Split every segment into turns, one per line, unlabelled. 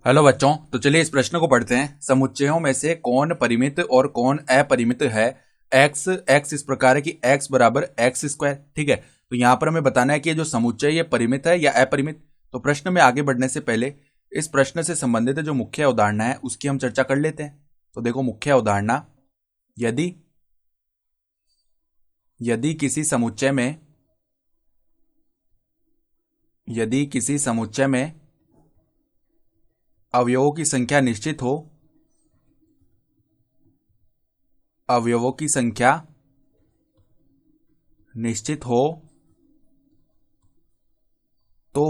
Hello बच्चों, तो चलिए इस प्रश्न को पढ़ते हैं। समुच्चयों में से कौन परिमित और कौन अपरिमित है। एक्स एक्स इस प्रकार है कि एक्स बराबर एक्स स्क्वायर। ठीक है, तो यहाँ पर हमें बताना है कि ये जो समुच्चय ये परिमित है या अपरिमित। तो प्रश्न में आगे बढ़ने से पहले इस प्रश्न से संबंधित जो मुख्य अवधारणा है उसकी हम चर्चा कर लेते हैं। तो देखो, मुख्य अवधारणा, यदि यदि किसी समुच्चय में अवयवों की संख्या निश्चित हो, अवयवों की संख्या निश्चित हो तो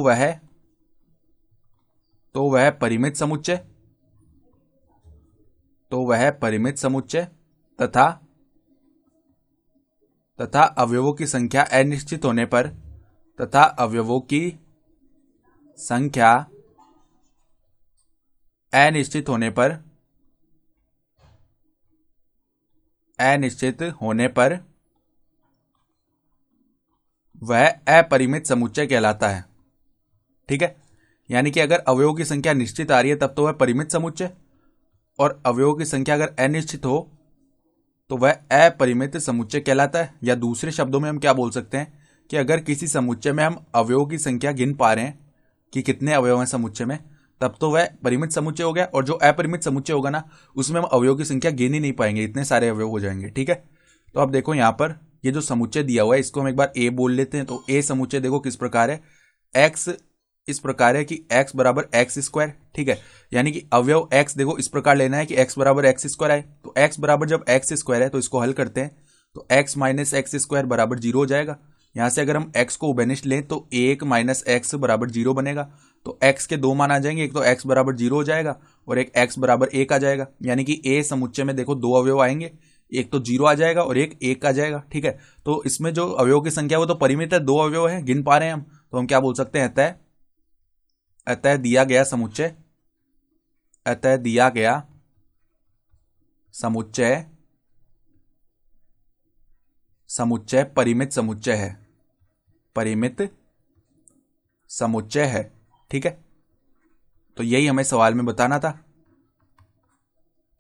वह परिमित समुच्चय तथा अवयवों की संख्या अनिश्चित होने पर वह अपरिमित समुच्चय कहलाता है। ठीक है, यानी कि अगर अवयवों की संख्या निश्चित आ रही है तब तो वह परिमित समुच्चय, और अवयवों की संख्या अगर अनिश्चित हो तो वह अपरिमित समुच्चय कहलाता है। या दूसरे शब्दों में हम क्या बोल सकते हैं कि अगर किसी समुच्चय में हम अवयवों की संख्या गिन पा रहे हैं कि कितने अवयव हैं समुच्चय में, तब तो वह परिमित समुच्चय हो गया। और जो अपरिमित समुच्चय होगा ना, उसमें हम अवयवों की संख्या गिन ही नहीं पाएंगे, इतने सारे अवयव हो जाएंगे। ठीक है, तो अब देखो यहाँ पर ये जो समुच्चय दिया हुआ है इसको हम एक बार ए बोल लेते हैं। तो ए समुच्चय देखो किस प्रकार है। एक्स इस प्रकार है कि एक्स बराबर एक्स स्क्वायर। ठीक है, यानी कि अवयव एक्स देखो इस प्रकार लेना है कि एक्स बराबर एक्स स्क्वायर आए। तो एक्स बराबर जब एक्स स्क्वायर है तो इसको हल करते हैं तो एक्स माइनस एक्स स्क्वायर बराबर 0 हो जाएगा। यहां से अगर हम एक्स को उभयनिष्ठ लें तो 1 माइनस एक्स बराबर 0 बनेगा। तो एक्स के दो मान आ जाएंगे, एक तो एक्स बराबर 0 हो जाएगा और एक एक्स बराबर 1 आ जाएगा। यानी कि ए समुच्चय में देखो दो अवयव आएंगे, एक तो 0 आ जाएगा और एक 1 आ जाएगा। ठीक है, तो इसमें जो अवयव की संख्या वो तो परिमित है, दो अवयव है, गिन पा रहे हैं हम, तो हम क्या बोल सकते हैं, अतः दिया गया समुच्चय परिमित समुच्चय है। ठीक है, तो यही हमें सवाल में बताना था।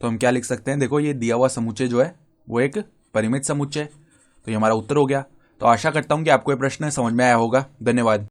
तो हम क्या लिख सकते हैं, देखो ये दिया हुआ समुच्चय जो है वो एक परिमित समुच्चय है। तो ये हमारा उत्तर हो गया। तो आशा करता हूं कि आपको ये प्रश्न समझ में आया होगा। धन्यवाद।